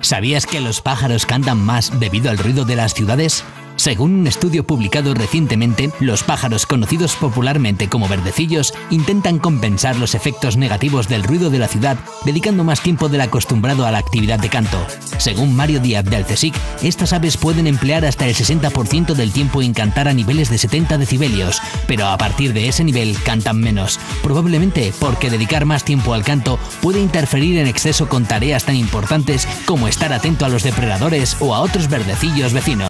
¿Sabías que los pájaros cantan más debido al ruido de las ciudades? Según un estudio publicado recientemente, los pájaros conocidos popularmente como verdecillos intentan compensar los efectos negativos del ruido de la ciudad dedicando más tiempo del acostumbrado a la actividad de canto. Según Mario Díaz de Alcesic, estas aves pueden emplear hasta el 60% del tiempo en cantar a niveles de 70 decibelios, pero a partir de ese nivel cantan menos, probablemente porque dedicar más tiempo al canto puede interferir en exceso con tareas tan importantes como estar atento a los depredadores o a otros verdecillos vecinos.